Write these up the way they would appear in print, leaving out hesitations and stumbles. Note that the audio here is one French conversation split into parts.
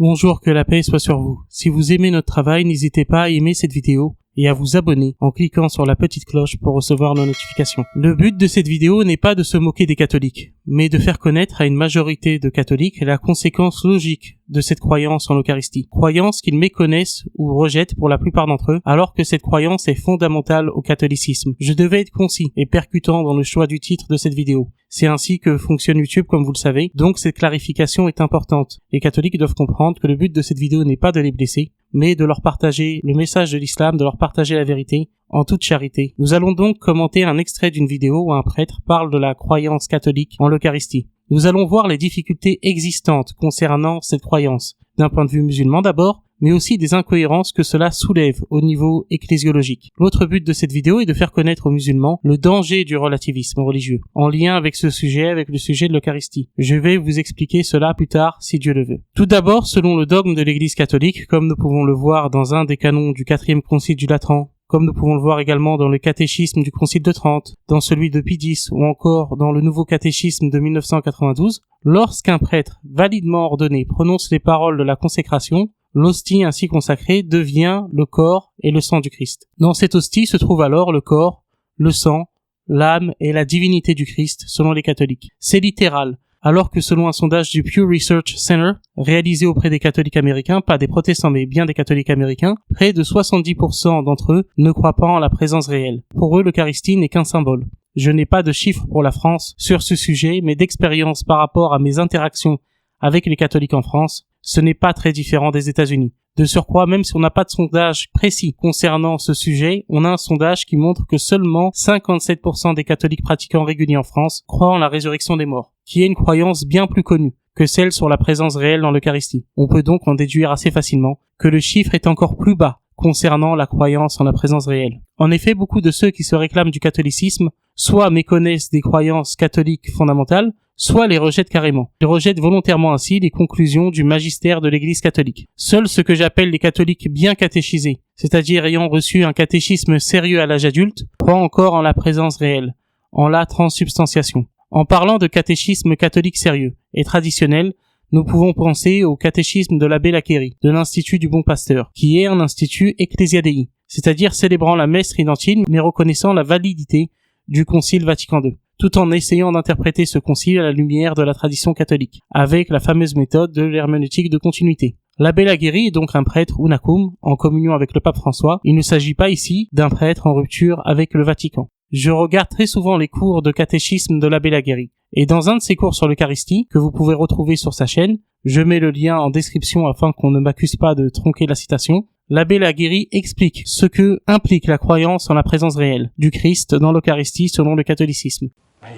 Bonjour, que la paix soit sur vous. Si vous aimez notre travail, n'hésitez pas à aimer cette vidéo et à vous abonner en cliquant sur la petite cloche pour recevoir nos notifications. Le but de cette vidéo n'est pas de se moquer des catholiques, mais de faire connaître à une majorité de catholiques la conséquence logique de cette croyance en l'Eucharistie. Croyance qu'ils méconnaissent ou rejettent pour la plupart d'entre eux, alors que cette croyance est fondamentale au catholicisme. Je devais être concis et percutant dans le choix du titre de cette vidéo. C'est ainsi que fonctionne YouTube, comme vous le savez, donc cette clarification est importante. Les catholiques doivent comprendre que le but de cette vidéo n'est pas de les blesser, mais de leur partager le message de l'islam, de leur partager la vérité, en toute charité. Nous allons donc commenter un extrait d'une vidéo où un prêtre parle de la croyance catholique en l'Eucharistie. Nous allons voir les difficultés existantes concernant cette croyance, d'un point de vue musulman d'abord, mais aussi des incohérences que cela soulève au niveau ecclésiologique. L'autre but de cette vidéo est de faire connaître aux musulmans le danger du relativisme religieux, en lien avec ce sujet, avec le sujet de l'Eucharistie. Je vais vous expliquer cela plus tard, si Dieu le veut. Tout d'abord, selon le dogme de l'Église catholique, comme nous pouvons le voir dans un des canons du 4e concile du Latran, comme nous pouvons le voir également dans le catéchisme du Concile de Trente, dans celui de Pie X ou encore dans le nouveau catéchisme de 1992, lorsqu'un prêtre validement ordonné prononce les paroles de la consécration, l'hostie ainsi consacrée devient le corps et le sang du Christ. Dans cette hostie se trouve alors le corps, le sang, l'âme et la divinité du Christ selon les catholiques. C'est littéral. Alors que selon un sondage du Pew Research Center, réalisé auprès des catholiques américains, pas des protestants mais bien des catholiques américains, près de 70% d'entre eux ne croient pas en la présence réelle. Pour eux, l'Eucharistie n'est qu'un symbole. Je n'ai pas de chiffres pour la France sur ce sujet, mais d'expérience par rapport à mes interactions avec les catholiques en France, ce n'est pas très différent des États-Unis. De surcroît, même si on n'a pas de sondage précis concernant ce sujet, on a un sondage qui montre que seulement 57% des catholiques pratiquants réguliers en France croient en la résurrection des morts, qui est une croyance bien plus connue que celle sur la présence réelle dans l'Eucharistie. On peut donc en déduire assez facilement que le chiffre est encore plus bas concernant la croyance en la présence réelle. En effet, beaucoup de ceux qui se réclament du catholicisme soit méconnaissent des croyances catholiques fondamentales, soit les rejettent carrément. Ils rejettent volontairement ainsi les conclusions du magistère de l'Église catholique. Seuls ceux que j'appelle les catholiques bien catéchisés, c'est-à-dire ayant reçu un catéchisme sérieux à l'âge adulte, croient encore en la présence réelle, en la transsubstantiation. En parlant de catéchisme catholique sérieux et traditionnel, nous pouvons penser au catéchisme de l'abbé Laquérie, de l'Institut du Bon Pasteur, qui est un institut ecclésiadei, c'est-à-dire célébrant la messe tridentine mais reconnaissant la validité du Concile Vatican II, tout en essayant d'interpréter ce concile à la lumière de la tradition catholique, avec la fameuse méthode de l'herméneutique de continuité. L'abbé Laquérie est donc un prêtre unacum, en communion avec le pape François. Il ne s'agit pas ici d'un prêtre en rupture avec le Vatican. Je regarde très souvent les cours de catéchisme de l'abbé Laquérie, et dans un de ses cours sur l'Eucharistie, que vous pouvez retrouver sur sa chaîne, je mets le lien en description afin qu'on ne m'accuse pas de tronquer la citation, l'abbé Laquérie explique ce que implique la croyance en la présence réelle du Christ dans l'Eucharistie selon le catholicisme.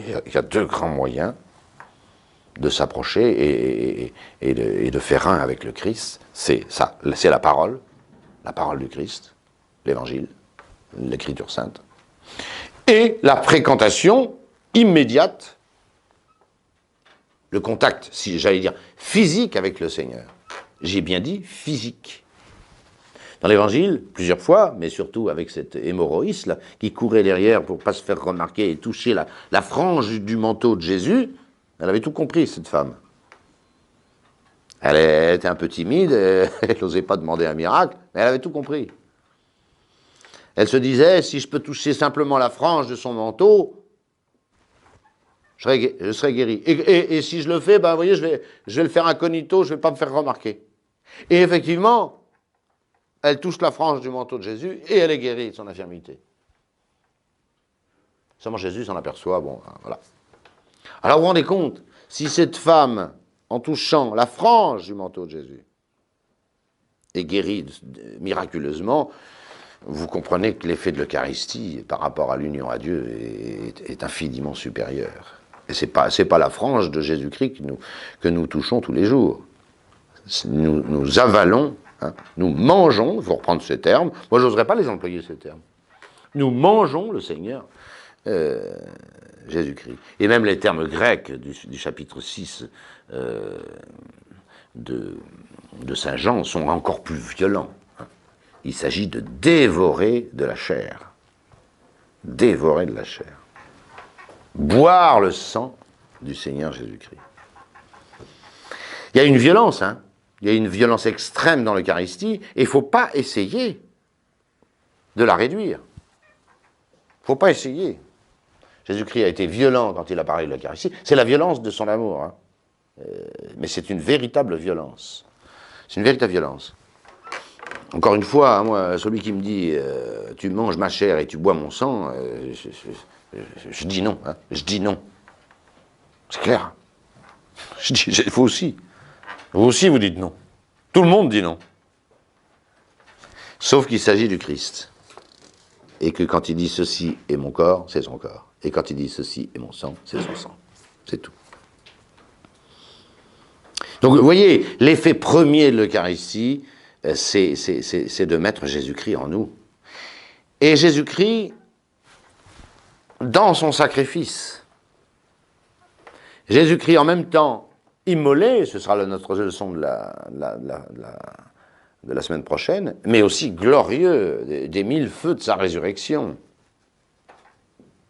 Il y a deux grands moyens de s'approcher et de faire un avec le Christ. C'est ça, c'est la parole du Christ, l'Évangile, l'Écriture sainte, et la fréquentation immédiate, le contact, si j'allais dire, physique avec le Seigneur. J'ai bien dit physique. Dans l'Évangile, plusieurs fois, mais surtout avec cet hémorroïs là, qui courait derrière pour pas se faire remarquer et toucher la frange du manteau de Jésus, elle avait tout compris, cette femme. Elle était un peu timide, elle n'osait pas demander un miracle, mais elle avait tout compris. Elle se disait, si je peux toucher simplement la frange de son manteau, je serai guéri. Et si je le fais, ben, vous voyez, je vais le faire incognito, je ne vais pas me faire remarquer. Et effectivement, elle touche la frange du manteau de Jésus et elle est guérie de son infirmité. Seulement Jésus s'en aperçoit, bon, voilà. Alors vous vous rendez compte, si cette femme, en touchant la frange du manteau de Jésus, est guérie miraculeusement, vous comprenez que l'effet de l'Eucharistie, par rapport à l'union à Dieu, est infiniment supérieur. Et c'est pas la frange de Jésus-Christ que nous touchons tous les jours. Nous avalons, hein, nous mangeons, il faut reprendre ces termes, moi j'oserais pas les employer ces termes, nous mangeons le Seigneur Jésus-Christ. Et même les termes grecs du chapitre 6 de Saint Jean sont encore plus violents. Il s'agit de dévorer de la chair. Dévorer de la chair. Boire le sang du Seigneur Jésus-Christ. Il y a une violence, hein. Il y a une violence extrême dans l'Eucharistie et il ne faut pas essayer de la réduire. Il ne faut pas essayer. Jésus-Christ a été violent quand il a parlé de l'Eucharistie. C'est la violence de son amour. Hein. Mais c'est une véritable violence. C'est une véritable violence. Encore une fois, hein, moi, celui qui me dit tu manges ma chair et tu bois mon sang, je dis non. Hein. Je dis non. C'est clair. Je dis, vous aussi. Vous aussi, vous dites non. Tout le monde dit non. Sauf qu'il s'agit du Christ. Et que quand il dit ceci est mon corps, c'est son corps. Et quand il dit ceci est mon sang, c'est son sang. C'est tout. Donc, vous voyez, l'effet premier de l'Eucharistie, c'est de mettre Jésus-Christ en nous. Et Jésus-Christ, dans son sacrifice, Jésus-Christ en même temps immolé, ce sera notre leçon de la semaine prochaine, mais aussi glorieux des 1000 feux de sa résurrection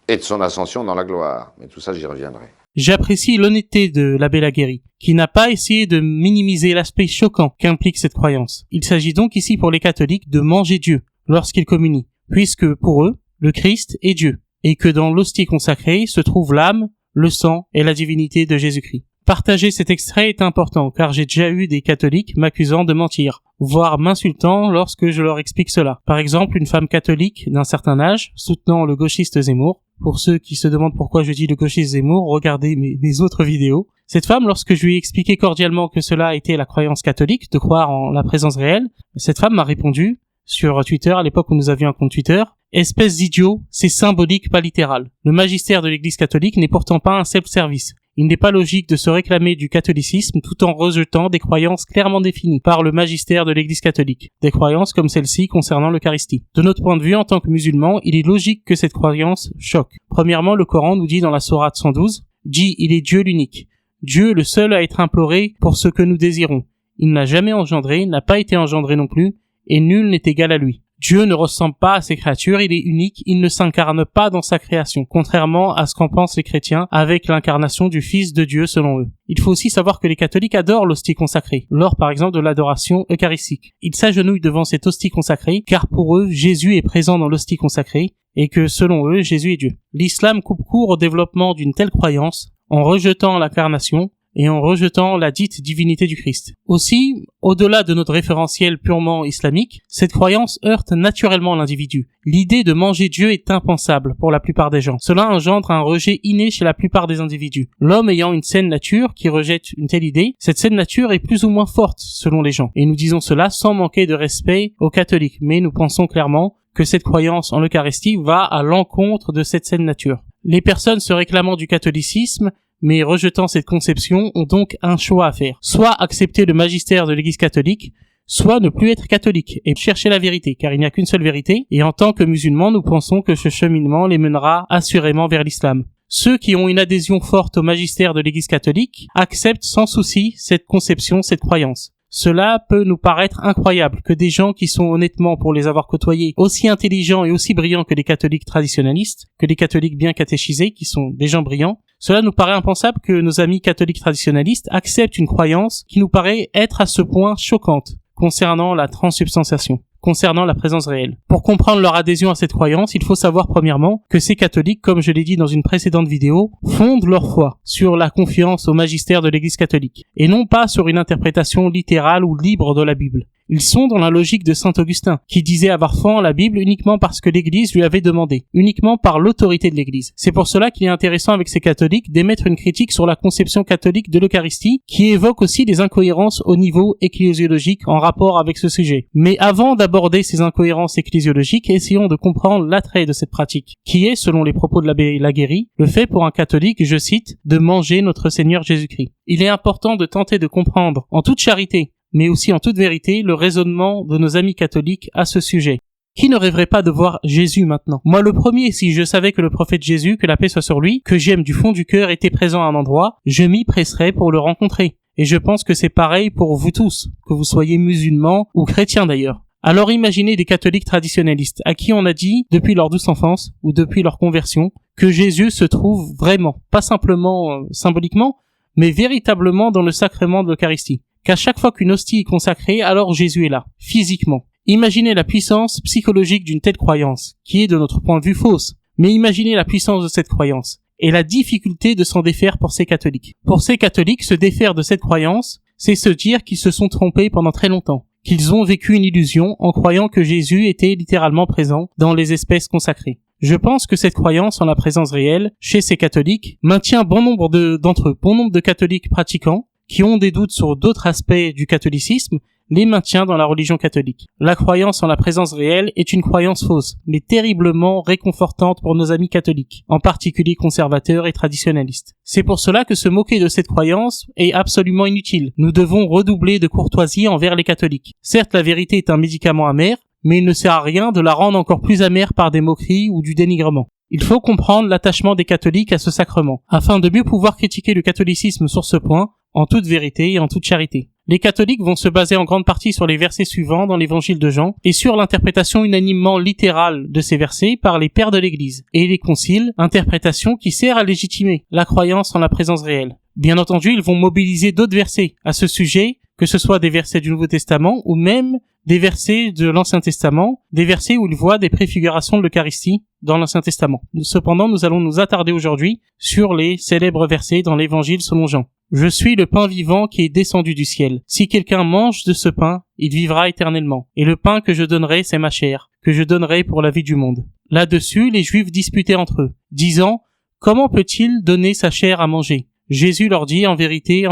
et de son ascension dans la gloire. Mais tout ça, j'y reviendrai. J'apprécie l'honnêteté de l'abbé Laguérie, qui n'a pas essayé de minimiser l'aspect choquant qu'implique cette croyance. Il s'agit donc ici pour les catholiques de manger Dieu lorsqu'ils communient, puisque pour eux, le Christ est Dieu, et que dans l'hostie consacrée se trouve l'âme, le sang et la divinité de Jésus-Christ. Partager cet extrait est important, car j'ai déjà eu des catholiques m'accusant de mentir, voire m'insultant lorsque je leur explique cela. Par exemple, une femme catholique d'un certain âge, soutenant le gauchiste Zemmour. Pour ceux qui se demandent pourquoi je dis le gauchiste Zemmour, regardez mes autres vidéos. Cette femme, lorsque je lui ai expliqué cordialement que cela était la croyance catholique, de croire en la présence réelle, cette femme m'a répondu, sur Twitter, à l'époque où nous avions un compte Twitter, « Espèce d'idiot, c'est symbolique, pas littéral. Le magistère de l'Église catholique n'est pourtant pas un self-service. Il n'est pas logique de se réclamer du catholicisme tout en rejetant des croyances clairement définies par le magistère de l'Église catholique, des croyances comme celle-ci concernant l'Eucharistie. De notre point de vue, en tant que musulmans, il est logique que cette croyance choque. Premièrement, le Coran nous dit dans la sourate 112, « Dis, il est Dieu l'unique. Dieu le seul à être imploré pour ce que nous désirons. Il n'a jamais engendré, n'a pas été engendré non plus, et nul n'est égal à lui. Dieu ne ressemble pas à ses créatures, il est unique, il ne s'incarne pas dans sa création, contrairement à ce qu'en pensent les chrétiens avec l'incarnation du Fils de Dieu selon eux. Il faut aussi savoir que les catholiques adorent l'hostie consacrée, lors par exemple de l'adoration eucharistique. Ils s'agenouillent devant cette hostie consacrée, car pour eux, Jésus est présent dans l'hostie consacrée, et que selon eux, Jésus est Dieu. L'islam coupe court au développement d'une telle croyance, en rejetant l'incarnation, et en rejetant la dite divinité du Christ. Aussi, au-delà de notre référentiel purement islamique, cette croyance heurte naturellement l'individu. L'idée de manger Dieu est impensable pour la plupart des gens. Cela engendre un rejet inné chez la plupart des individus. L'homme ayant une saine nature qui rejette une telle idée, cette saine nature est plus ou moins forte selon les gens. Et nous disons cela sans manquer de respect aux catholiques, mais nous pensons clairement que cette croyance en l'Eucharistie va à l'encontre de cette saine nature. Les personnes se réclamant du catholicisme mais rejetant cette conception, ont donc un choix à faire. Soit accepter le magistère de l'Église catholique, soit ne plus être catholique et chercher la vérité, car il n'y a qu'une seule vérité, et en tant que musulmans, nous pensons que ce cheminement les mènera assurément vers l'islam. Ceux qui ont une adhésion forte au magistère de l'Église catholique acceptent sans souci cette conception, cette croyance. Cela peut nous paraître incroyable que des gens qui sont honnêtement, pour les avoir côtoyés, aussi intelligents et aussi brillants que les catholiques traditionnalistes, que les catholiques bien catéchisés, qui sont des gens brillants, cela nous paraît impensable que nos amis catholiques traditionnalistes acceptent une croyance qui nous paraît être à ce point choquante concernant la transsubstantiation, concernant la présence réelle. Pour comprendre leur adhésion à cette croyance, il faut savoir premièrement que ces catholiques, comme je l'ai dit dans une précédente vidéo, fondent leur foi sur la confiance au magistère de l'Église catholique, et non pas sur une interprétation littérale ou libre de la Bible. Ils sont dans la logique de saint Augustin, qui disait avoir foi en la Bible uniquement parce que l'Église lui avait demandé, uniquement par l'autorité de l'Église. C'est pour cela qu'il est intéressant avec ces catholiques d'émettre une critique sur la conception catholique de l'Eucharistie, qui évoque aussi des incohérences au niveau ecclésiologique en rapport avec ce sujet. Mais avant d'aborder ces incohérences ecclésiologiques, essayons de comprendre l'attrait de cette pratique, qui est, selon les propos de l'abbé Laguérie, le fait pour un catholique, je cite, de manger notre Seigneur Jésus-Christ. Il est important de tenter de comprendre, en toute charité, mais aussi en toute vérité, le raisonnement de nos amis catholiques à ce sujet. Qui ne rêverait pas de voir Jésus maintenant? Moi le premier, si je savais que le prophète Jésus, que la paix soit sur lui, que j'aime du fond du cœur, était présent à un endroit, je m'y presserais pour le rencontrer. Et je pense que c'est pareil pour vous tous, que vous soyez musulmans ou chrétiens d'ailleurs. Alors imaginez des catholiques traditionnalistes, à qui on a dit, depuis leur douce enfance, ou depuis leur conversion, que Jésus se trouve vraiment, pas simplement symboliquement, mais véritablement dans le sacrement de l'Eucharistie. qu'à chaque fois qu'une hostie est consacrée, alors Jésus est là, physiquement. Imaginez la puissance psychologique d'une telle croyance, qui est de notre point de vue fausse, mais imaginez la puissance de cette croyance, et la difficulté de s'en défaire pour ces catholiques. Pour ces catholiques, se défaire de cette croyance, c'est se dire qu'ils se sont trompés pendant très longtemps, qu'ils ont vécu une illusion en croyant que Jésus était littéralement présent dans les espèces consacrées. Je pense que cette croyance en la présence réelle, chez ces catholiques, maintient bon nombre d'entre eux, bon nombre de catholiques pratiquants, qui ont des doutes sur d'autres aspects du catholicisme, les maintient dans la religion catholique. La croyance en la présence réelle est une croyance fausse, mais terriblement réconfortante pour nos amis catholiques, en particulier conservateurs et traditionnalistes. C'est pour cela que se moquer de cette croyance est absolument inutile. Nous devons redoubler de courtoisie envers les catholiques. Certes, la vérité est un médicament amer, mais il ne sert à rien de la rendre encore plus amère par des moqueries ou du dénigrement. Il faut comprendre l'attachement des catholiques à ce sacrement, afin de mieux pouvoir critiquer le catholicisme sur ce point, en toute vérité et en toute charité. Les catholiques vont se baser en grande partie sur les versets suivants dans l'évangile de Jean et sur l'interprétation unanimement littérale de ces versets par les pères de l'Église et les conciles, interprétation qui sert à légitimer la croyance en la présence réelle. Bien entendu, ils vont mobiliser d'autres versets à ce sujet, que ce soit des versets du Nouveau Testament ou même des versets de l'Ancien Testament, des versets où ils voient des préfigurations de l'Eucharistie dans l'Ancien Testament. Cependant, nous allons nous attarder aujourd'hui sur les célèbres versets dans l'Évangile selon Jean. Je suis le pain vivant qui est descendu du ciel. Si quelqu'un mange de ce pain, il vivra éternellement. Et le pain que je donnerai, c'est ma chair, que je donnerai pour la vie du monde. Là-dessus, les Juifs disputaient entre eux, disant « Comment peut-il donner sa chair à manger ?» Jésus leur dit « En vérité,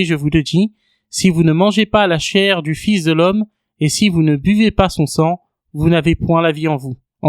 je vous le dis, si vous ne mangez pas la chair du Fils de l'homme, et si vous ne buvez pas son sang, vous n'avez point la vie en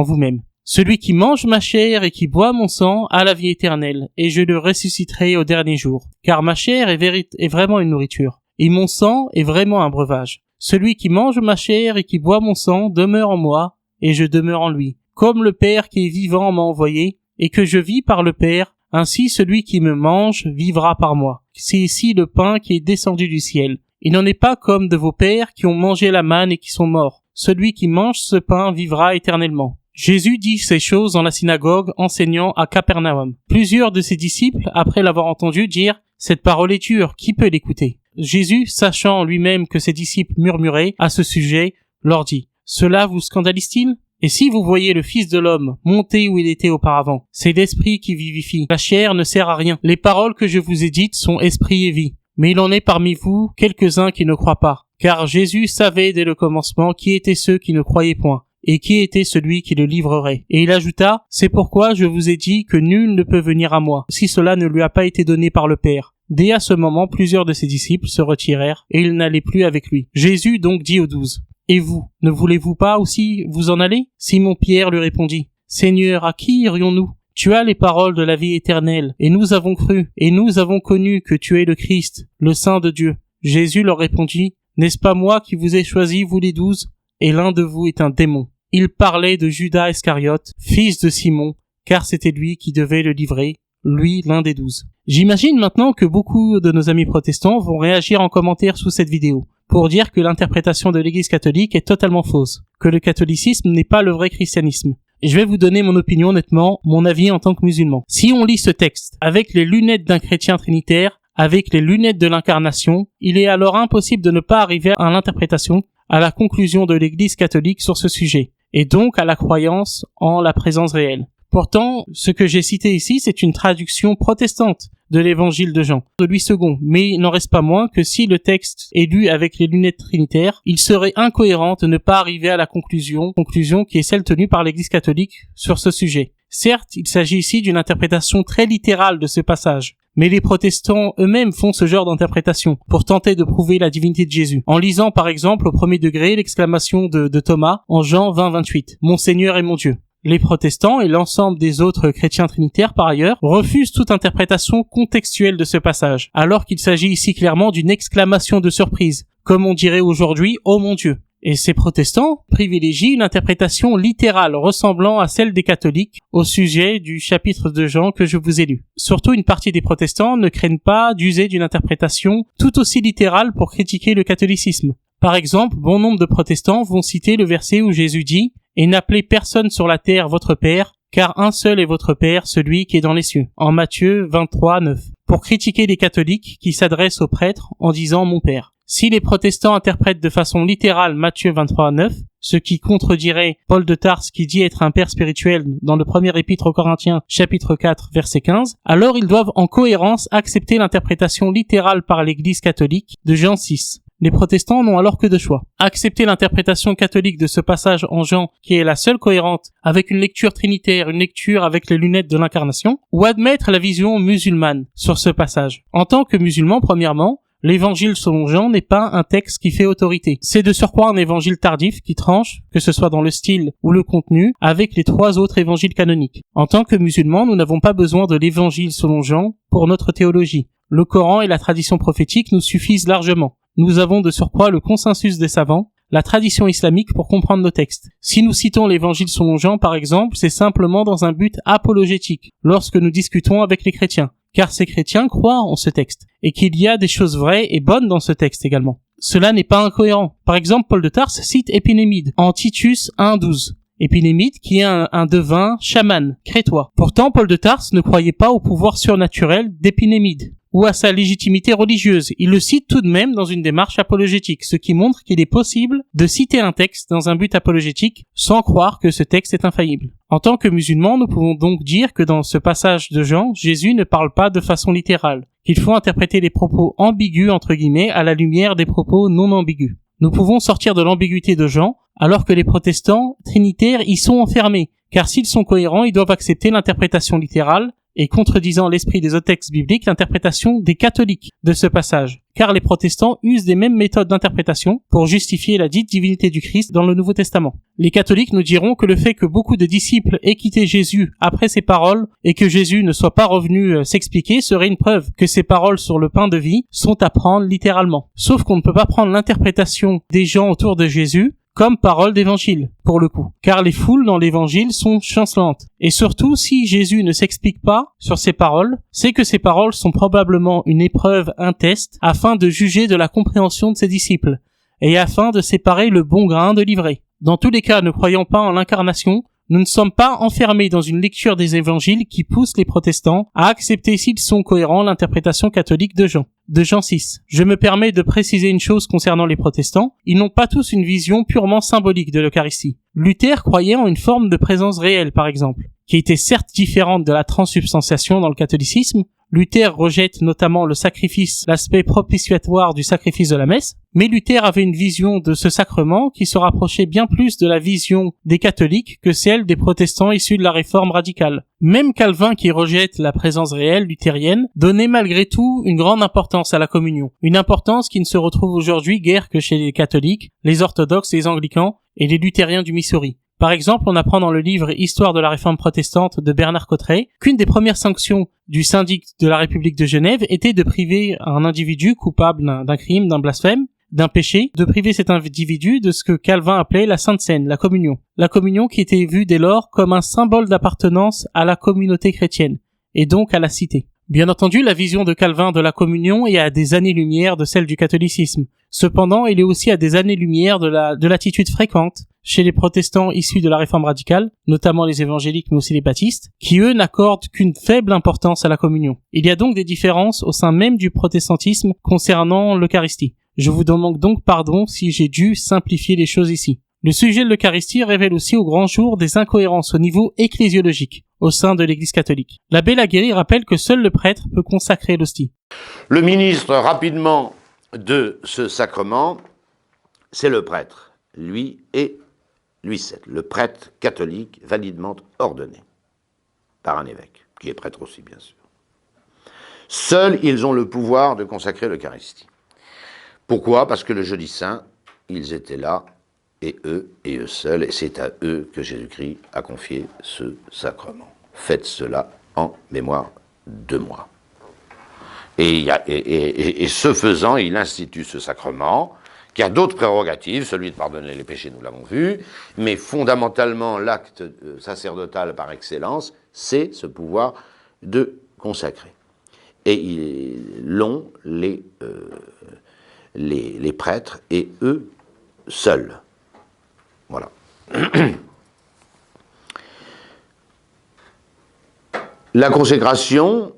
vous-même. Celui qui mange ma chair et qui boit mon sang a la vie éternelle, et je le ressusciterai au dernier jour. Car ma chair est vraiment une nourriture, et mon sang est vraiment un breuvage. Celui qui mange ma chair et qui boit mon sang demeure en moi, et je demeure en lui. Comme le Père qui est vivant m'a envoyé, et que je vis par le Père, ainsi celui qui me mange vivra par moi. C'est ici le pain qui est descendu du ciel. Il n'en est pas comme de vos pères qui ont mangé la manne et qui sont morts. Celui qui mange ce pain vivra éternellement. Jésus dit ces choses dans la synagogue, enseignant à Capernaum. Plusieurs de ses disciples, après l'avoir entendu, dirent « Cette parole est dure, qui peut l'écouter ?» Jésus, sachant lui-même que ses disciples murmuraient à ce sujet, leur dit « Cela vous scandalise-t-il ? Et si vous voyez le Fils de l'homme monter où il était auparavant, c'est l'esprit qui vivifie. La chair ne sert à rien. Les paroles que je vous ai dites sont esprit et vie. Mais il en est parmi vous quelques-uns qui ne croient pas. Car Jésus savait dès le commencement qui étaient ceux qui ne croyaient point, et qui était celui qui le livrerait. Et il ajouta, « C'est pourquoi je vous ai dit que nul ne peut venir à moi, si cela ne lui a pas été donné par le Père. » Dès à ce moment, plusieurs de ses disciples se retirèrent, et ils n'allaient plus avec lui. Jésus donc dit aux 12, « Et vous, ne voulez-vous pas aussi vous en aller ?» Simon-Pierre lui répondit, « Seigneur, à qui irions-nous ? Tu as les paroles de la vie éternelle, et nous avons cru, et nous avons connu que tu es le Christ, le Saint de Dieu. » Jésus leur répondit, « N'est-ce pas moi qui vous ai choisi, vous les 12 ? Et l'un de vous est un démon. » Il parlait de Judas Iscariote, fils de Simon, car c'était lui qui devait le livrer, lui l'un des 12. J'imagine maintenant que beaucoup de nos amis protestants vont réagir en commentaire sous cette vidéo, pour dire que l'interprétation de l'Église catholique est totalement fausse, que le catholicisme n'est pas le vrai christianisme. Et je vais vous donner mon opinion honnêtement, mon avis en tant que musulman. Si on lit ce texte avec les lunettes d'un chrétien trinitaire, avec les lunettes de l'incarnation, il est alors impossible de ne pas arriver à l'interprétation, à la conclusion de l'Église catholique sur ce sujet, et donc à la croyance en la présence réelle. Pourtant, ce que j'ai cité ici, c'est une traduction protestante de l'évangile de Jean, de Louis II, mais il n'en reste pas moins que si le texte est lu avec les lunettes trinitaires, il serait incohérent de ne pas arriver à la conclusion qui est celle tenue par l'Église catholique sur ce sujet. Certes, il s'agit ici d'une interprétation très littérale de ce passage, mais les protestants eux-mêmes font ce genre d'interprétation pour tenter de prouver la divinité de Jésus, en lisant par exemple au premier degré l'exclamation de Thomas en Jean 20-28, « Mon Seigneur et mon Dieu ». Les protestants et l'ensemble des autres chrétiens trinitaires par ailleurs refusent toute interprétation contextuelle de ce passage, alors qu'il s'agit ici clairement d'une exclamation de surprise, comme on dirait aujourd'hui « Oh mon Dieu ». Et ces protestants privilégient une interprétation littérale ressemblant à celle des catholiques au sujet du chapitre de Jean que je vous ai lu. Surtout, une partie des protestants ne craignent pas d'user d'une interprétation tout aussi littérale pour critiquer le catholicisme. Par exemple, bon nombre de protestants vont citer le verset où Jésus dit « Et n'appelez personne sur la terre votre Père, car un seul est votre Père, celui qui est dans les cieux » en Matthieu 23, 9, pour critiquer les catholiques qui s'adressent aux prêtres en disant « Mon Père ». Si les protestants interprètent de façon littérale Matthieu 23:9, ce qui contredirait Paul de Tarse qui dit être un père spirituel dans le premier épître aux Corinthiens, chapitre 4, verset 15, alors ils doivent en cohérence accepter l'interprétation littérale par l'Église catholique de Jean 6. Les protestants n'ont alors que deux choix. Accepter l'interprétation catholique de ce passage en Jean, qui est la seule cohérente, avec une lecture trinitaire, une lecture avec les lunettes de l'incarnation, ou admettre la vision musulmane sur ce passage. En tant que musulman, premièrement, l'évangile selon Jean n'est pas un texte qui fait autorité. C'est de surcroît un évangile tardif qui tranche, que ce soit dans le style ou le contenu, avec les trois autres évangiles canoniques. En tant que musulmans, nous n'avons pas besoin de l'évangile selon Jean pour notre théologie. Le Coran et la tradition prophétique nous suffisent largement. Nous avons de surcroît le consensus des savants, la tradition islamique pour comprendre nos textes. Si nous citons l'évangile selon Jean, par exemple, c'est simplement dans un but apologétique, lorsque nous discutons avec les chrétiens, car ces chrétiens croient en ce texte, et qu'il y a des choses vraies et bonnes dans ce texte également. Cela n'est pas incohérent. Par exemple, Paul de Tarse cite Épinémide en Titus 1:12. Épinémide qui est un devin chaman, crétois. Pourtant, Paul de Tarse ne croyait pas au pouvoir surnaturel d'Épinémide ou à sa légitimité religieuse. Il le cite tout de même dans une démarche apologétique, ce qui montre qu'il est possible de citer un texte dans un but apologétique sans croire que ce texte est infaillible. En tant que musulmans, nous pouvons donc dire que dans ce passage de Jean, Jésus ne parle pas de façon littérale, qu'il faut interpréter les propos ambigus entre guillemets à la lumière des propos non ambigus. Nous pouvons sortir de l'ambiguïté de Jean, alors que les protestants trinitaires y sont enfermés, car s'ils sont cohérents, ils doivent accepter l'interprétation littérale, et contredisant l'esprit des autres textes bibliques, l'interprétation des catholiques de ce passage, car les protestants usent des mêmes méthodes d'interprétation pour justifier la dite divinité du Christ dans le Nouveau Testament. Les catholiques nous diront que le fait que beaucoup de disciples aient quitté Jésus après ces paroles et que Jésus ne soit pas revenu s'expliquer serait une preuve que ces paroles sur le pain de vie sont à prendre littéralement. Sauf qu'on ne peut pas prendre l'interprétation des gens autour de Jésus comme parole d'évangile, pour le coup. Car les foules dans l'évangile sont chancelantes. Et surtout, si Jésus ne s'explique pas sur ces paroles, c'est que ces paroles sont probablement une épreuve, un test, afin de juger de la compréhension de ses disciples, et afin de séparer le bon grain de l'ivraie. Dans tous les cas, ne croyant pas en l'incarnation, nous ne sommes pas enfermés dans une lecture des évangiles qui pousse les protestants à accepter s'ils sont cohérents l'interprétation catholique de Jean 6. Je me permets de préciser une chose concernant les protestants, ils n'ont pas tous une vision purement symbolique de l'Eucharistie. Luther croyait en une forme de présence réelle, par exemple, qui était certes différente de la transsubstantiation dans le catholicisme. Luther rejette notamment le sacrifice, l'aspect propitiatoire du sacrifice de la messe, mais Luther avait une vision de ce sacrement qui se rapprochait bien plus de la vision des catholiques que celle des protestants issus de la réforme radicale. Même Calvin, qui rejette la présence réelle luthérienne, donnait malgré tout une grande importance à la communion. Une importance qui ne se retrouve aujourd'hui guère que chez les catholiques, les orthodoxes, les anglicans et les luthériens du Missouri. Par exemple, on apprend dans le livre Histoire de la réforme protestante de Bernard Cotteret qu'une des premières sanctions du syndic de la République de Genève était de priver un individu coupable d'un crime, d'un blasphème, d'un péché, de priver cet individu de ce que Calvin appelait la Sainte Seine, la communion. La communion qui était vue dès lors comme un symbole d'appartenance à la communauté chrétienne, et donc à la cité. Bien entendu, la vision de Calvin de la communion est à des années-lumière de celle du catholicisme. Cependant, il est aussi à des années-lumière de l'attitude fréquente chez les protestants issus de la réforme radicale, notamment les évangéliques mais aussi les baptistes, qui eux n'accordent qu'une faible importance à la communion. Il y a donc des différences au sein même du protestantisme concernant l'Eucharistie. Je vous demande donc pardon si j'ai dû simplifier les choses ici. Le sujet de l'Eucharistie révèle aussi au grand jour des incohérences au niveau ecclésiologique au sein de l'Église catholique. L'abbé Laguérie rappelle que seul le prêtre peut consacrer l'hostie. Le ministre, rapidement, de ce sacrement, c'est le prêtre, lui et lui seul, le prêtre catholique validement ordonné par un évêque, qui est prêtre aussi, bien sûr. Seuls, ils ont le pouvoir de consacrer l'Eucharistie. Pourquoi ? Parce que le jeudi saint, ils étaient là, et eux seuls, et c'est à eux que Jésus-Christ a confié ce sacrement. Faites cela en mémoire de moi. Et ce faisant, il institue ce sacrement, qui a d'autres prérogatives, celui de pardonner les péchés, nous l'avons vu, mais fondamentalement, l'acte sacerdotal par excellence, c'est ce pouvoir de consacrer. Et ils l'ont les prêtres, et eux seuls. Voilà. La consécration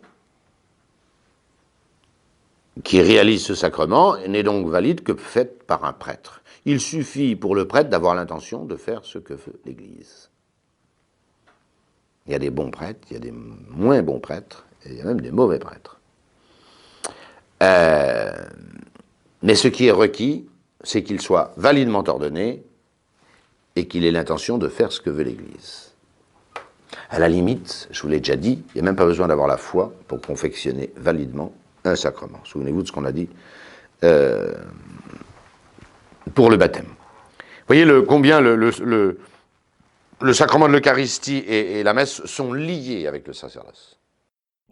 qui réalise ce sacrement n'est donc valide que faite par un prêtre. Il suffit pour le prêtre d'avoir l'intention de faire ce que veut l'Église. Il y a des bons prêtres, il y a des moins bons prêtres, et il y a même des mauvais prêtres. Mais ce qui est requis, c'est qu'il soit validement ordonné et qu'il ait l'intention de faire ce que veut l'Église. À la limite, je vous l'ai déjà dit, il n'y a même pas besoin d'avoir la foi pour confectionner validement un sacrement. Souvenez-vous de ce qu'on a dit pour le baptême. Vous voyez combien le sacrement de l'Eucharistie et la messe sont liés avec le sacerdoce.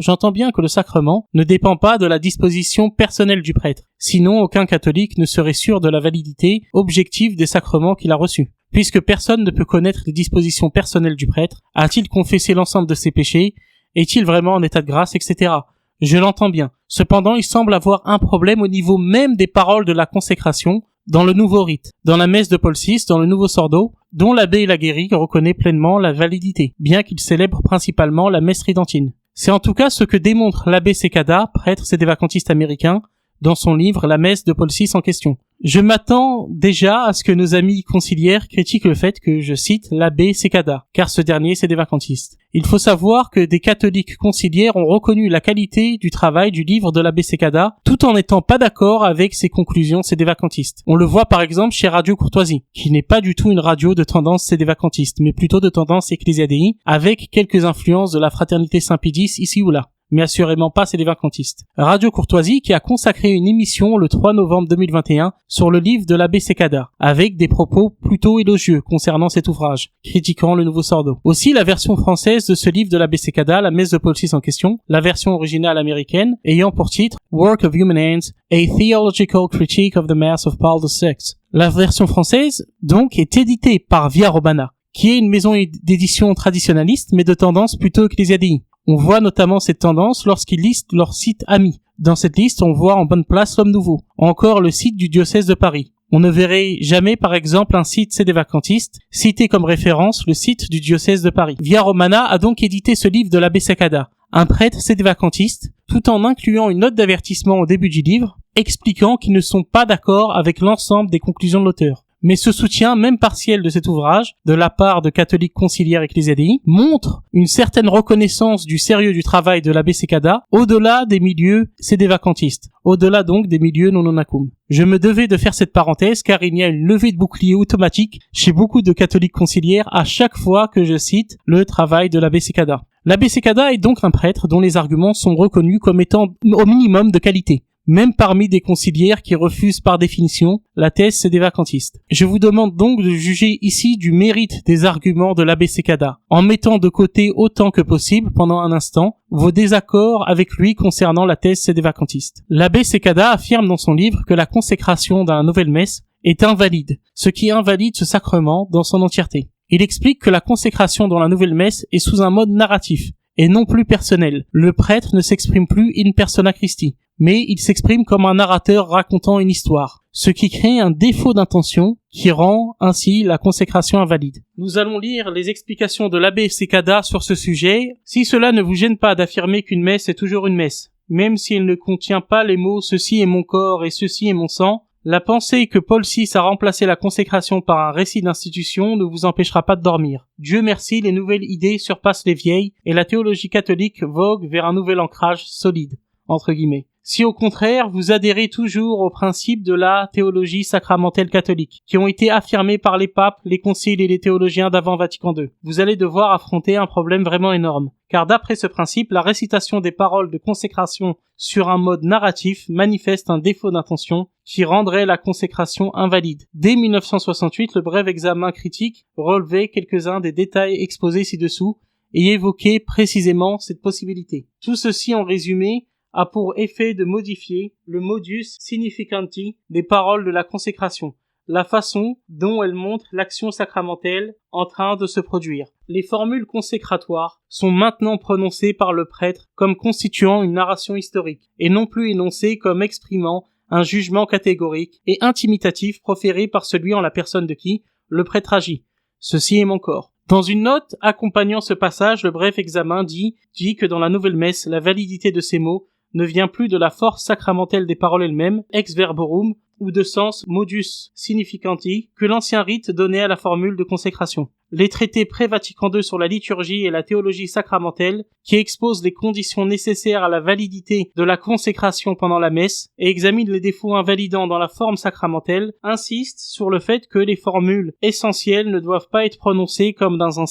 J'entends bien que le sacrement ne dépend pas de la disposition personnelle du prêtre, sinon aucun catholique ne serait sûr de la validité objective des sacrements qu'il a reçus. Puisque personne ne peut connaître les dispositions personnelles du prêtre, a-t-il confessé l'ensemble de ses péchés, est-il vraiment en état de grâce, etc. Je l'entends bien. Cependant, il semble avoir un problème au niveau même des paroles de la consécration dans le nouveau rite, dans la messe de Paul VI, dans le nouveau Sordo, dont l'abbé Laguérie reconnaît pleinement la validité, bien qu'il célèbre principalement la messe tridentine. C'est en tout cas ce que démontre l'abbé Secada, prêtre sédévacantiste américain, dans son livre La messe de Paul VI en question. Je m'attends déjà à ce que nos amis conciliaires critiquent le fait que je cite l'abbé Secada, car ce dernier sédévacantiste. Il faut savoir que des catholiques conciliaires ont reconnu la qualité du travail du livre de l'abbé Secada, tout en n'étant pas d'accord avec ses conclusions sédévacantistes. On le voit par exemple chez Radio Courtoisie, qui n'est pas du tout une radio de tendance sédévacantiste, mais plutôt de tendance Ecclésiadei, avec quelques influences de la fraternité Saint-Pédis ici ou là, mais assurément pas sédévacantiste. Radio Courtoisie qui a consacré une émission le 3 novembre 2021 sur le livre de l'abbé Secada, avec des propos plutôt élogieux concernant cet ouvrage, critiquant le nouveau Sordo. Aussi, la version française de ce livre de l'abbé Secada, la messe de Paul VI en question, la version originale américaine, ayant pour titre Work of Human Hands, A Theological Critique of the Mass of Paul VI. La version française, donc, est éditée par Via Romana, qui est une maison d'édition traditionnaliste, mais de tendance plutôt ecclésiadéi. On voit notamment cette tendance lorsqu'ils listent leur site amis. Dans cette liste, on voit en bonne place l'Homme Nouveau, encore le site du diocèse de Paris. On ne verrait jamais, par exemple, un site sédévacantiste citer comme référence le site du diocèse de Paris. Via Romana a donc édité ce livre de l'abbé Secada, un prêtre sédévacantiste, tout en incluant une note d'avertissement au début du livre, expliquant qu'ils ne sont pas d'accord avec l'ensemble des conclusions de l'auteur. Mais ce soutien, même partiel de cet ouvrage, de la part de catholiques conciliaires ecclésiadéi, montre une certaine reconnaissance du sérieux du travail de l'abbé Secada au-delà des milieux sédévacantistes, au-delà donc des milieux non onacum. Je me devais de faire cette parenthèse car il y a une levée de bouclier automatique chez beaucoup de catholiques conciliaires à chaque fois que je cite le travail de l'abbé Secada. L'abbé Secada est donc un prêtre dont les arguments sont reconnus comme étant au minimum de qualité, même parmi des conciliaires qui refusent par définition la thèse sédévacantiste. Je vous demande donc de juger ici du mérite des arguments de l'abbé Secada, en mettant de côté autant que possible, pendant un instant, vos désaccords avec lui concernant la thèse sédévacantiste. L'abbé Secada affirme dans son livre que la consécration d'un nouvelle messe est invalide, ce qui invalide ce sacrement dans son entièreté. Il explique que la consécration dans la nouvelle messe est sous un mode narratif, et non plus personnel. Le prêtre ne s'exprime plus in persona Christi, mais il s'exprime comme un narrateur racontant une histoire, ce qui crée un défaut d'intention qui rend ainsi la consécration invalide. Nous allons lire les explications de l'abbé Secada sur ce sujet. Si cela ne vous gêne pas d'affirmer qu'une messe est toujours une messe, même si elle ne contient pas les mots « ceci est mon corps » et « ceci est mon sang », la pensée que Paul VI a remplacé la consécration par un récit d'institution ne vous empêchera pas de dormir. Dieu merci, les nouvelles idées surpassent les vieilles et la théologie catholique vogue vers un nouvel ancrage solide, entre guillemets. Si au contraire, vous adhérez toujours aux principes de la théologie sacramentelle catholique, qui ont été affirmés par les papes, les conciles et les théologiens d'avant Vatican II, vous allez devoir affronter un problème vraiment énorme. Car d'après ce principe, la récitation des paroles de consécration sur un mode narratif manifeste un défaut d'intention qui rendrait la consécration invalide. Dès 1968, le bref examen critique relevait quelques-uns des détails exposés ci-dessous et évoquait précisément cette possibilité. Tout ceci en résumé a pour effet de modifier le modus significanti des paroles de la consécration, la façon dont elles montrent l'action sacramentelle en train de se produire. Les formules consécratoires sont maintenant prononcées par le prêtre comme constituant une narration historique, et non plus énoncées comme exprimant un jugement catégorique et intimidatif proféré par celui en la personne de qui le prêtre agit. Ceci est mon corps. Dans une note accompagnant ce passage, le bref examen dit que dans la nouvelle messe, la validité de ces mots ne vient plus de la force sacramentelle des paroles elles-mêmes, ex verborum, ou de sens modus significanti, que l'ancien rite donnait à la formule de consécration. Les traités pré-Vatican II sur la liturgie et la théologie sacramentelle, qui exposent les conditions nécessaires à la validité de la consécration pendant la messe et examinent les défauts invalidants dans la forme sacramentelle, insistent sur le fait que les formules essentielles ne doivent pas être prononcées comme dans un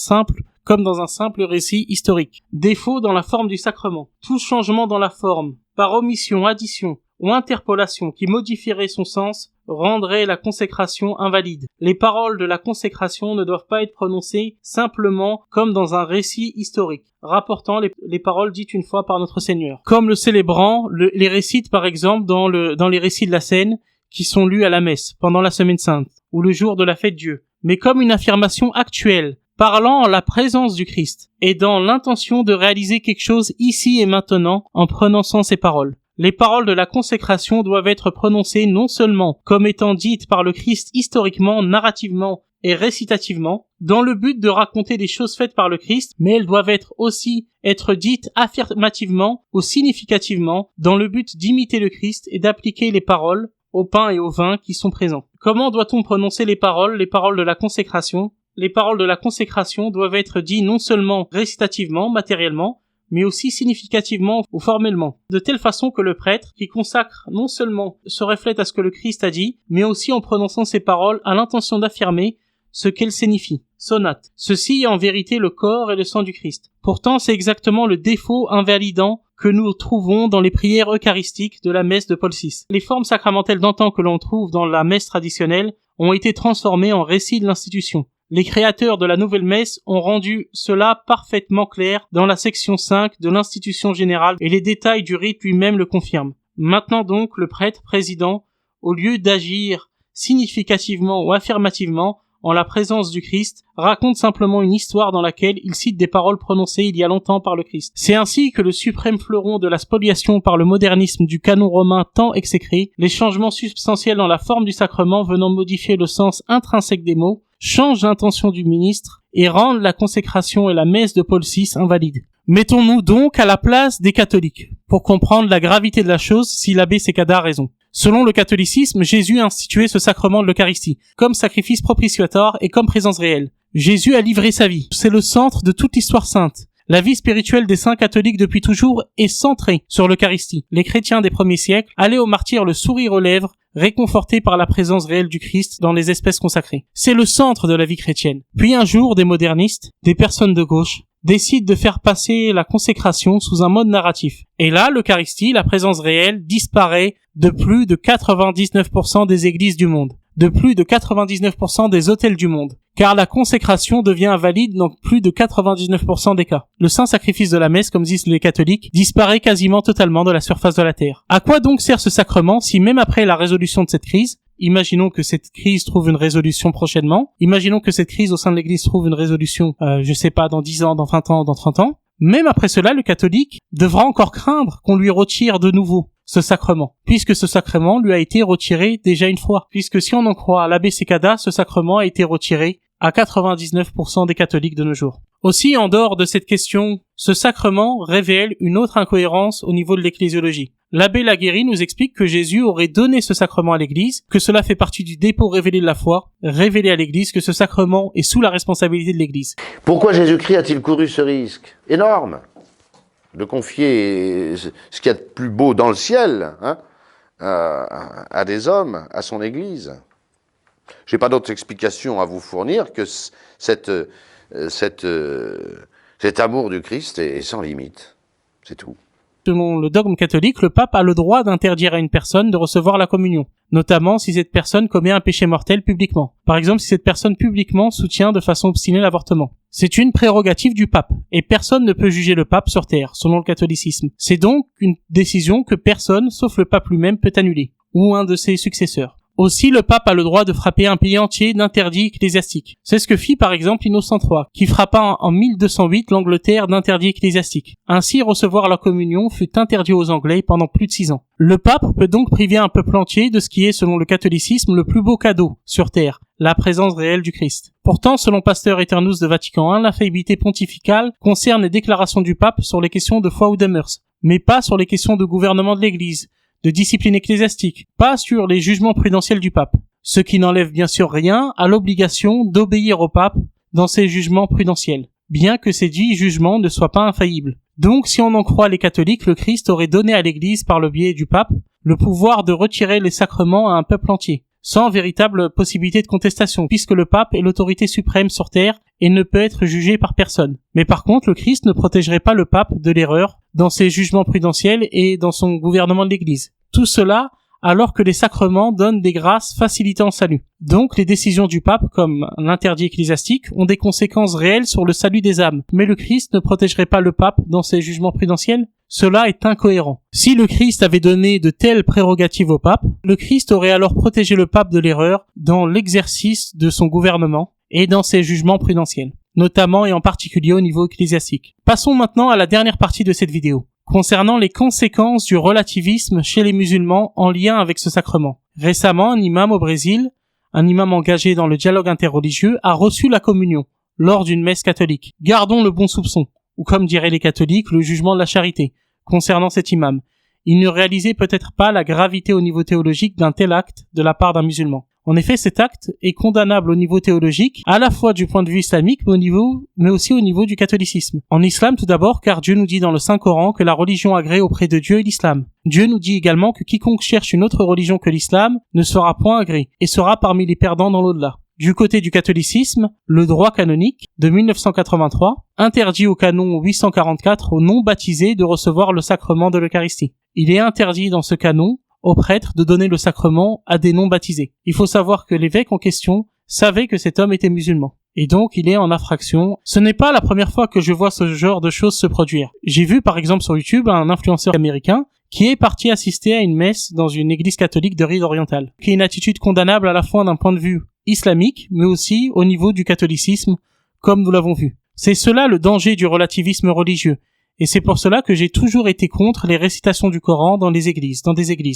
simple récit historique. Défaut dans la forme du sacrement. Tout changement dans la forme, par omission, addition ou interpolation qui modifierait son sens, rendrait la consécration invalide. Les paroles de la consécration ne doivent pas être prononcées simplement comme dans un récit historique, rapportant les paroles dites une fois par notre Seigneur. Comme le célébrant les récite par exemple dans les récits de la scène qui sont lus à la messe pendant la Semaine Sainte ou le jour de la fête Dieu, mais comme une affirmation actuelle, parlant en la présence du Christ et dans l'intention de réaliser quelque chose ici et maintenant en prononçant ces paroles. Les paroles de la consécration doivent être prononcées non seulement comme étant dites par le Christ historiquement, narrativement et récitativement, dans le but de raconter des choses faites par le Christ, mais elles doivent aussi être dites affirmativement ou significativement, dans le but d'imiter le Christ et d'appliquer les paroles au pain et au vin qui sont présents. Comment doit-on prononcer les paroles de la consécration? Les paroles de la consécration doivent être dites non seulement récitativement, matériellement, mais aussi significativement ou formellement, de telle façon que le prêtre, qui consacre non seulement se reflète à ce que le Christ a dit, mais aussi en prononçant ces paroles à l'intention d'affirmer ce qu'elles signifient. Sonate. Ceci est en vérité le corps et le sang du Christ. Pourtant, c'est exactement le défaut invalidant que nous trouvons dans les prières eucharistiques de la messe de Paul VI. Les formes sacramentelles d'antan que l'on trouve dans la messe traditionnelle ont été transformées en récits de l'institution. Les créateurs de la nouvelle messe ont rendu cela parfaitement clair dans la section 5 de l'institution générale et les détails du rite lui-même le confirment. Maintenant donc, le prêtre président, au lieu d'agir significativement ou affirmativement en la présence du Christ, raconte simplement une histoire dans laquelle il cite des paroles prononcées il y a longtemps par le Christ. C'est ainsi que le suprême fleuron de la spoliation par le modernisme du canon romain tant exécré, les changements substantiels dans la forme du sacrement venant modifier le sens intrinsèque des mots, change l'intention du ministre et rende la consécration et la messe de Paul VI invalides. Mettons-nous donc à la place des catholiques pour comprendre la gravité de la chose si l'abbé Secada a raison. Selon le catholicisme, Jésus a institué ce sacrement de l'Eucharistie comme sacrifice propitiatoire et comme présence réelle. Jésus a livré sa vie. C'est le centre de toute l'histoire sainte. La vie spirituelle des saints catholiques depuis toujours est centrée sur l'Eucharistie. Les chrétiens des premiers siècles allaient au martyre le sourire aux lèvres, réconfortés par la présence réelle du Christ dans les espèces consacrées. C'est le centre de la vie chrétienne. Puis un jour, des modernistes, des personnes de gauche, décident de faire passer la consécration sous un mode narratif. Et là, l'Eucharistie, la présence réelle, disparaît de plus de 99% des églises du monde, de plus de 99% des autels du monde, car la consécration devient invalide dans plus de 99% des cas. Le saint sacrifice de la messe, comme disent les catholiques, disparaît quasiment totalement de la surface de la terre. À quoi donc sert ce sacrement si même après la résolution de cette crise, imaginons que cette crise trouve une résolution prochainement, imaginons que cette crise au sein de l'église trouve une résolution, dans 10 ans, dans 20 ans, dans 30 ans, même après cela, le catholique devra encore craindre qu'on lui retire de nouveau ce sacrement, puisque ce sacrement lui a été retiré déjà une fois, puisque si on en croit à l'abbé Secada, ce sacrement a été retiré à 99% des catholiques de nos jours. Aussi, en dehors de cette question, ce sacrement révèle une autre incohérence au niveau de l'ecclésiologie. L'abbé Laguérie nous explique que Jésus aurait donné ce sacrement à l'Église, que cela fait partie du dépôt révélé de la foi, révélé à l'Église, que ce sacrement est sous la responsabilité de l'Église. Pourquoi Jésus-Christ a-t-il couru ce risque énorme de confier ce qu'il y a de plus beau dans le ciel à des hommes, à son Église? Je n'ai pas d'autre explication à vous fournir que cet amour du Christ est sans limite. C'est tout. Selon le dogme catholique, le pape a le droit d'interdire à une personne de recevoir la communion, notamment si cette personne commet un péché mortel publiquement. Par exemple, si cette personne publiquement soutient de façon obstinée l'avortement. C'est une prérogative du pape, et personne ne peut juger le pape sur terre, selon le catholicisme. C'est donc une décision que personne, sauf le pape lui-même, peut annuler, ou un de ses successeurs. Aussi, le pape a le droit de frapper un pays entier d'interdits ecclésiastiques. C'est ce que fit par exemple Innocent III, qui frappa en 1208 l'Angleterre d'interdits ecclésiastiques. Ainsi, recevoir la communion fut interdit aux Anglais pendant plus de 6 ans. Le pape peut donc priver un peuple entier de ce qui est, selon le catholicisme, le plus beau cadeau sur terre, la présence réelle du Christ. Pourtant, selon Pasteur Eternus de Vatican I, l'infaillibilité pontificale concerne les déclarations du pape sur les questions de foi ou de mœurs, mais pas sur les questions de gouvernement de l'Église, de discipline ecclésiastique, pas sur les jugements prudentiels du pape. Ce qui n'enlève bien sûr rien à l'obligation d'obéir au pape dans ses jugements prudentiels, bien que ces dits jugements ne soient pas infaillibles. Donc, si on en croit les catholiques, le Christ aurait donné à l'Église, par le biais du pape, le pouvoir de retirer les sacrements à un peuple entier, sans véritable possibilité de contestation, puisque le pape est l'autorité suprême sur terre et ne peut être jugé par personne. Mais par contre, le Christ ne protégerait pas le pape de l'erreur dans ses jugements prudentiels et dans son gouvernement de l'Église. Tout cela alors que les sacrements donnent des grâces facilitant le salut. Donc, les décisions du pape, comme l'interdit ecclésiastique, ont des conséquences réelles sur le salut des âmes. Mais le Christ ne protégerait pas le pape dans ses jugements prudentiels? Cela est incohérent. Si le Christ avait donné de telles prérogatives au pape, le Christ aurait alors protégé le pape de l'erreur dans l'exercice de son gouvernement et dans ses jugements prudentiels, notamment et en particulier au niveau ecclésiastique. Passons maintenant à la dernière partie de cette vidéo, concernant les conséquences du relativisme chez les musulmans en lien avec ce sacrement. Récemment, un imam au Brésil, un imam engagé dans le dialogue interreligieux, a reçu la communion lors d'une messe catholique. Gardons le bon soupçon, ou comme diraient les catholiques, le jugement de la charité, concernant cet imam. Il ne réalisait peut-être pas la gravité au niveau théologique d'un tel acte de la part d'un musulman. En effet, cet acte est condamnable au niveau théologique, à la fois du point de vue islamique, mais aussi au niveau du catholicisme. En islam, tout d'abord, car Dieu nous dit dans le Saint-Coran que la religion agréée auprès de Dieu est l'islam. Dieu nous dit également que quiconque cherche une autre religion que l'islam ne sera point agréé, et sera parmi les perdants dans l'au-delà. Du côté du catholicisme, le droit canonique de 1983 interdit au canon 844 aux non-baptisés de recevoir le sacrement de l'Eucharistie. Il est interdit dans ce canon aux prêtres de donner le sacrement à des non-baptisés. Il faut savoir que l'évêque en question savait que cet homme était musulman. Et donc, il est en infraction. Ce n'est pas la première fois que je vois ce genre de choses se produire. J'ai vu, par exemple, sur YouTube, un influenceur américain qui est parti assister à une messe dans une église catholique de rite orientale, qui est une attitude condamnable à la fois d'un point de vue islamique, mais aussi au niveau du catholicisme, comme nous l'avons vu. C'est cela le danger du relativisme religieux. Et c'est pour cela que j'ai toujours été contre les récitations du Coran dans des églises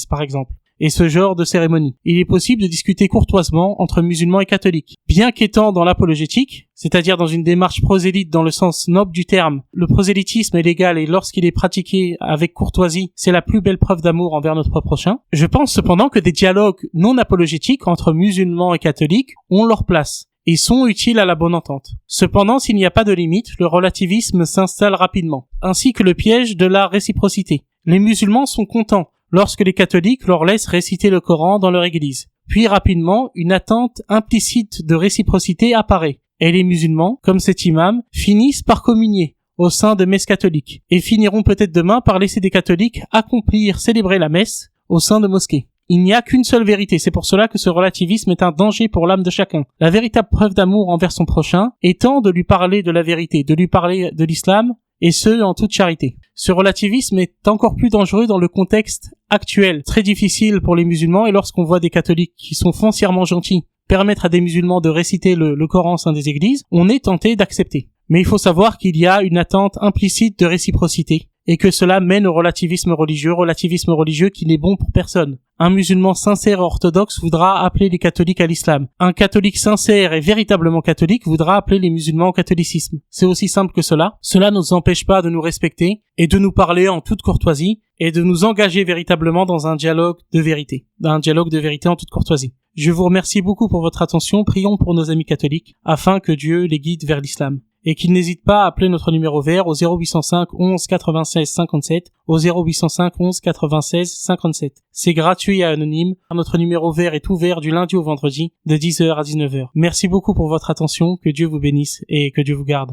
par exemple, et ce genre de cérémonie. Il est possible de discuter courtoisement entre musulmans et catholiques. Bien qu'étant dans l'apologétique, c'est-à-dire dans une démarche prosélyte dans le sens noble du terme, le prosélytisme est légal et lorsqu'il est pratiqué avec courtoisie, c'est la plus belle preuve d'amour envers notre prochain. Je pense cependant que des dialogues non apologétiques entre musulmans et catholiques ont leur place et sont utiles à la bonne entente. Cependant, s'il n'y a pas de limite, le relativisme s'installe rapidement, ainsi que le piège de la réciprocité. Les musulmans sont contents lorsque les catholiques leur laissent réciter le Coran dans leur église. Puis rapidement, une attente implicite de réciprocité apparaît, et les musulmans, comme cet imam, finissent par communier au sein de messes catholiques, et finiront peut-être demain par laisser des catholiques célébrer la messe au sein de mosquées. Il n'y a qu'une seule vérité, c'est pour cela que ce relativisme est un danger pour l'âme de chacun. La véritable preuve d'amour envers son prochain étant de lui parler de la vérité, de lui parler de l'islam, et ce, en toute charité. Ce relativisme est encore plus dangereux dans le contexte actuel, très difficile pour les musulmans, et lorsqu'on voit des catholiques qui sont foncièrement gentils permettre à des musulmans de réciter le Coran au sein des églises, on est tenté d'accepter. Mais il faut savoir qu'il y a une attente implicite de réciprocité, et que cela mène au relativisme religieux qui n'est bon pour personne. Un musulman sincère et orthodoxe voudra appeler les catholiques à l'islam. Un catholique sincère et véritablement catholique voudra appeler les musulmans au catholicisme. C'est aussi simple que cela. Cela ne nous empêche pas de nous respecter et de nous parler en toute courtoisie et de nous engager véritablement dans un dialogue de vérité. En toute courtoisie. Je vous remercie beaucoup pour votre attention. Prions pour nos amis catholiques afin que Dieu les guide vers l'islam. Et qu'ils n'hésitent pas à appeler notre numéro vert au 0805 11 96 57, au 0805 11 96 57. C'est gratuit et anonyme. Notre numéro vert est ouvert du lundi au vendredi, de 10h à 19h. Merci beaucoup pour votre attention, que Dieu vous bénisse et que Dieu vous garde.